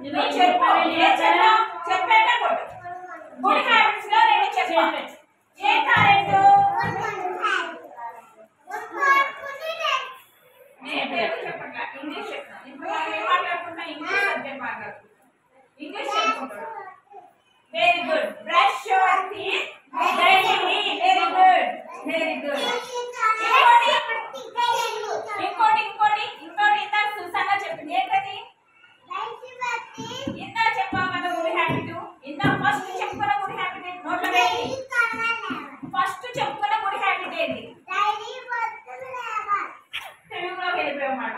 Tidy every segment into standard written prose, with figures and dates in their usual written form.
నువ్వు చెప్పు చెప్పాక కొట్టు. గుడ్ హ్యాబిట్స్ లో రెండు చెప్పు. ఏంటా రెండు? చెప్పట్లా ఇంగ్లీష్ చెప్తాను. ఇప్పుడు మనం ఏం మాట్లాడుకుంటున్నా? ఇంగ్లీష్ సబ్జెక్ట్ మాట్లాడుకుంటున్నాం. ఇంగ్లీష్ చెప్పుకుంటాడు. Very good. Brush your teeth daily. Very good, very good. ఇంకోటి ఇంకోటి ఇంకోటి ఇందాక సుసానా చెప్పింది. ఏంటది? ఇందా చెప్పావు కదా గుడ్ హ్యాబిట్. ఇందా ఫస్ట్ చెప్పుకున్న గుడ్ హ్యాబిట్ ఏంటి? నోట్లో వేయండి. ఫస్ట్ చెప్పుకున్న గుడ్ హ్యాబిట్ ఏంటి? తెలుగులో వెళ్ళిపోయామాట.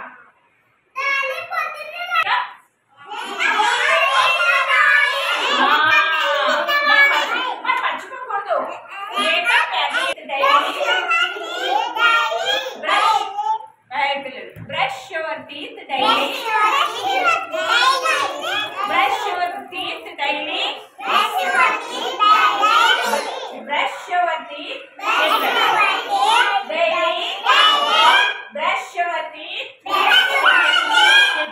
మరి మర్చిపోకూడదు. Brush your teeth daily. Brush your teeth daily. Brush your teeth daily. Brush your teeth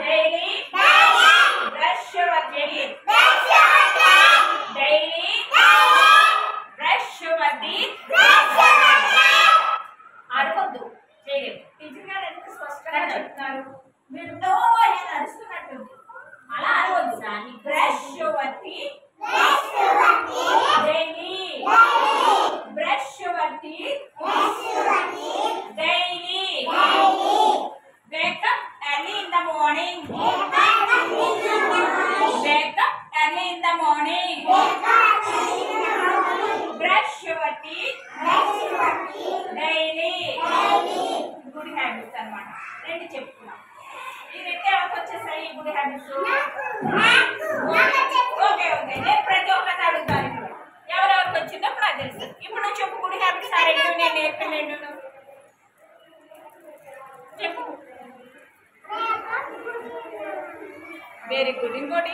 daily. Brush your teeth daily. Brush your teeth. అరవద్దు, చేయలేదు. టీచర్ గారు ఎంత స్పష్టంగా చెప్తున్నారు. మీరు తో అని అరుస్తున్నట్టుంది. అలా అరవద్దు. Brush your teeth daily. Brush your teeth daily. Wake up early in the morning. Wake up early in the morning. Brush your teeth daily. Good habits అన్నమాట. రెండు చెప్పుకున్నాం. ఈ రెండు ఎవరికి వచ్చేసాయి గుడ్ హ్యాబిట్స్? Okay okay. నేను ప్రతి ఒక్కటి అడుగుతాను. ఇప్పుడు ఎవరెవరికి వచ్చిందో నాకు తెలుసు. ఇప్పుడు నువ్వు చెప్పు గుడ్ హ్యాబిట్స్. ఆ రెండు నేను నేర్పిన రెండు చెప్పు. Very good. ఇంకోటి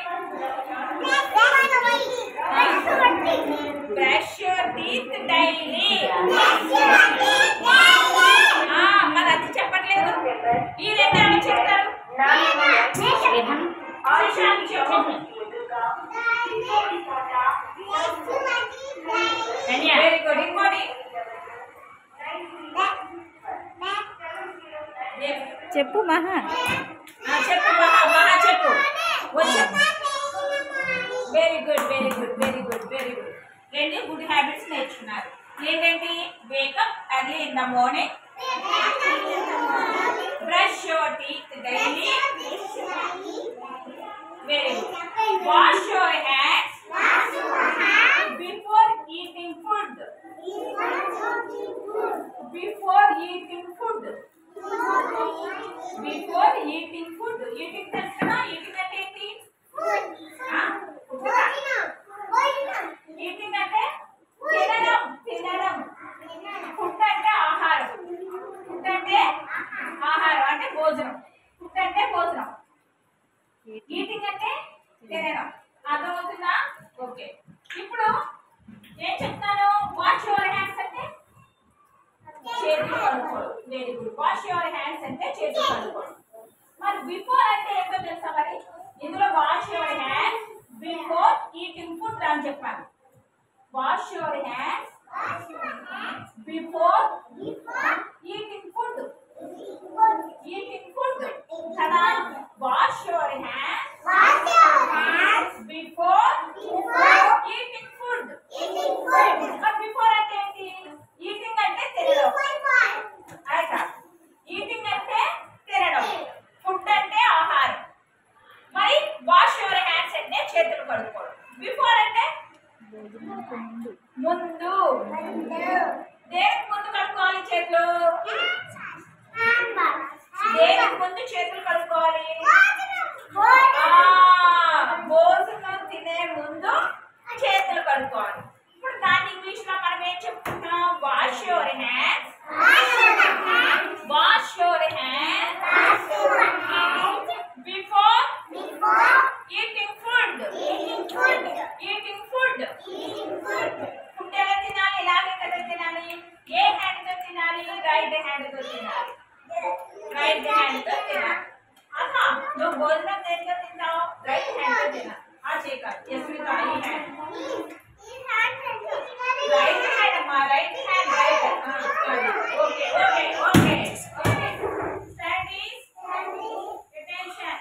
బ్రష్ యువర్ టీత్ డైలీ. మరి అది చెప్పట్లేదు. ఈ రెండు ఏమో చెప్తారు. Very good. ఇంకోటి చెప్పు మహా. చెప్పు మహా. మహా చెప్పు. Very good, very good, very good, very good. రెండు గుడ్ హ్యాబిట్స్ నేర్చుకున్నారు. ఏంటంటే wake up early in the morning. Brush your teeth daily. Very good. Wash your hands before eating food. Before eating food. Before eating food. Eating తెలుసునా? Eating అంటే ఏంటి? Eating అంటే తినడం. తినడం. Food అంటే ఆహారం. ఫుడ్ అంటే ఆహారం అంటే భోజనం. ఫుడ్ అంటే భోజనం. ఈటింగ్ అంటే తినడం. అర్థమవుతుందా? ఓకే. ఇప్పుడు ఏం చెప్తాను? వాష్ యువర్ హ్యాండ్స్ అంటే చేతులు కడుక్కోవడం. Very good. Wash your hands అంటే చేతులు కడుక్కోవడం. మరి బిఫోర్ అంటే ఏంటో తెలుసా? మరి ఇందులో wash your hands before eating food అని చెప్పాను. Wash your hands before eating food. Eating food కదా. Wash your hands before eating food. మరి బిఫోర్ అంటే ఏంటి? ఈటింగ్ అంటే తినడం. అయితే ఈటింగ్ అంటే తినడం. ఫుడ్ అంటే ఆహారం. మరి వాష్ యువర్ హ్యాండ్స్ అంటే చేతులు కడుక్కోవడం. బిఫోర్ అంటే ముందు. దేనికి ముందు కడుక్కోవాలి చేతులు? దేనికి ముందు చేతులు కడుక్కోవాలి? భోజనం తినే ముందు చేతులు కడుక్కోవాలి. ఇప్పుడు దాన్ని ఇంగ్లీష్ లో మనం ఏం చెప్పుకుంటాం? Wash your hands. Wash your hands before eating food. Eating food. Food ఎలా తినాలి? ఇలాగే కదా తినాలి. ఏ హ్యాండ్ తో తినాలి? రైట్ హ్యాండ్ తో తినాలి. రైట్ హ్యాండ్ తో తినాలి. అలా నువ్వు భోజనం దేనితో తింటావు? రైట్ హ్యాండ్ తో Shekhar. Yasmita, e-hand. Right hand, amma. Right hand, right. Okay, okay, okay. Okay. Studies. Attention.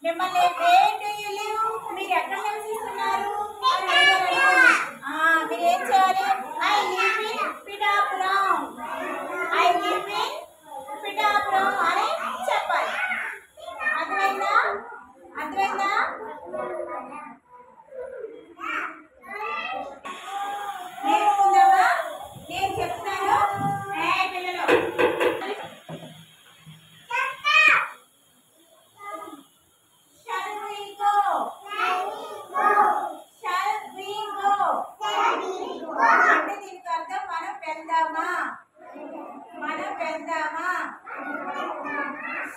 మిమ్మల్ని where do you live మీరు ఎక్కడ నివసిస్తున్నారు అని అడిగారు మీరు ఏం చేయాలి I live in Pithapuram I live in Pithapuram అని చెప్పాలి అర్థమైందా నేర్చుకుందామా నేను చెప్తాను పిల్లలు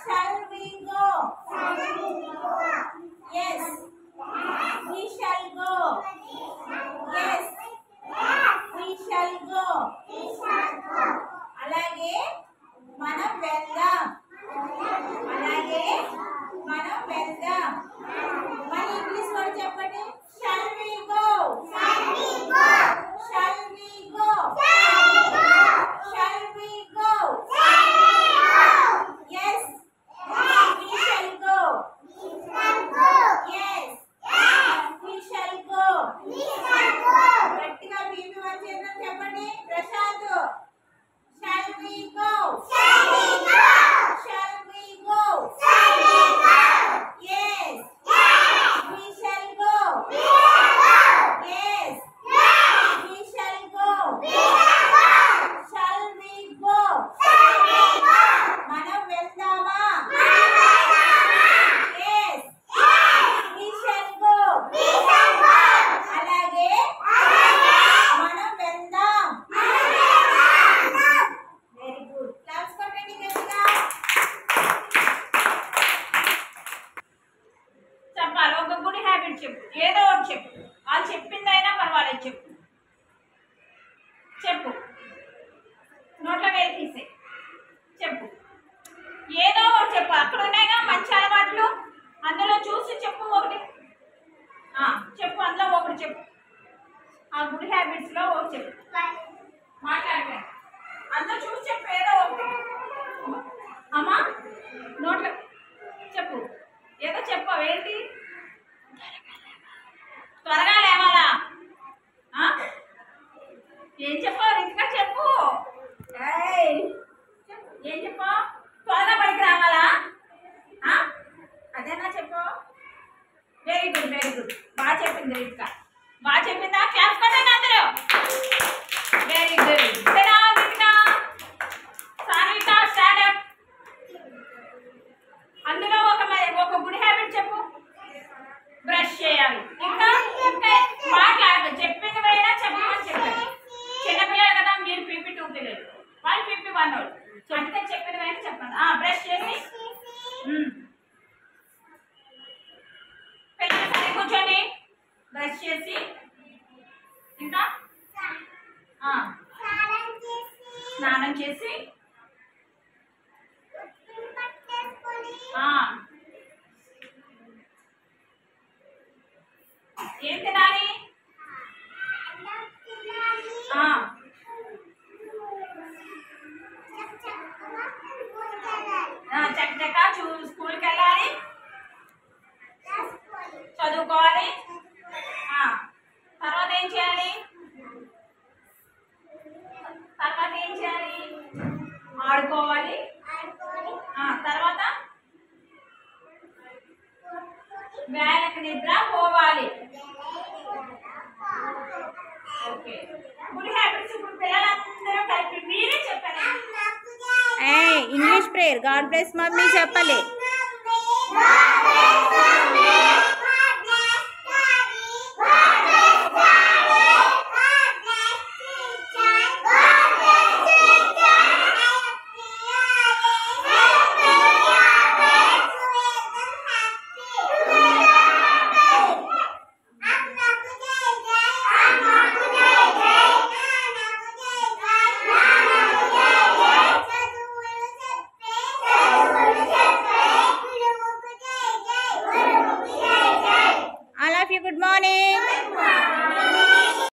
Shall we go? Yes, we shall go. Habit చెప్పు, ఏదో ఒకటి చెప్పు. వాళ్ళు చెప్పిందైనా పర్వాలేదు, చెప్పు చెప్పు. నోట్ల వేలు తీసే చెప్పు, ఏదో ఒకటి చెప్పు. అక్కడ ఉన్నాయిగా మంచి అలవాట్లు, అందులో చూసి చెప్పు ఒకటి. చెప్పు, అందులో ఒకటి చెప్పు. ఆ గుడ్ హ్యాబిట్స్ లో ఒకటి చెప్పు. మాట్లాడలే, అందులో చూసి చెప్పు ఏదో ఒకటి. అమ్మా నోట్ల చెప్పు, ఏదో చెప్పావు. ఏంటి? త్వరగా లేవాలా? ఏం చెప్పావు రితిక? చెప్పు. ఏం చెప్పావు? త్వరగా పడికి రావాలా? అదేనా చెప్పు. Very good, very good. బాగా చెప్పింది రితిక, బాగా చెప్పిందా? క్లాస్ కొట్టండి అందరూ. Very good. Ritika, Sanvika stand up. అందులో ఒక గుడ్ హ్యాబిట్ చెప్పు. బ్రష్ చేయాలి. ఇంకా ఇంకా మాట్లాడదు. చెప్పింది పోయినా చెప్పమని చెప్పండి. చిన్నపిల్లలు కదా మీరు, పీపీ 2 పిల్లలు, వాళ్ళు పీపీ 1 వాళ్ళు. అందుకని చెప్పింది పోయినా చెప్పండి. బ్రష్ చేసి పిల్లలు సరే కూర్చోండి. బ్రష్ చేసి ఇంకా స్నానం చేసి ఏం తినాలి? చక్కగా స్కూల్కి వెళ్ళాలి, చదువుకోవాలి. తర్వాత ఏం చేయాలి? ఆడుకోవాలి. తర్వాత వేళకి నిద్ర పోవాలి. ఓకే, గుడ్ హ్యాబిట్స్ ఇప్పుడు పిల్లలందరూ కలిపి మీరే చెప్పండి. English prayer, God bless mummy చెప్పలే.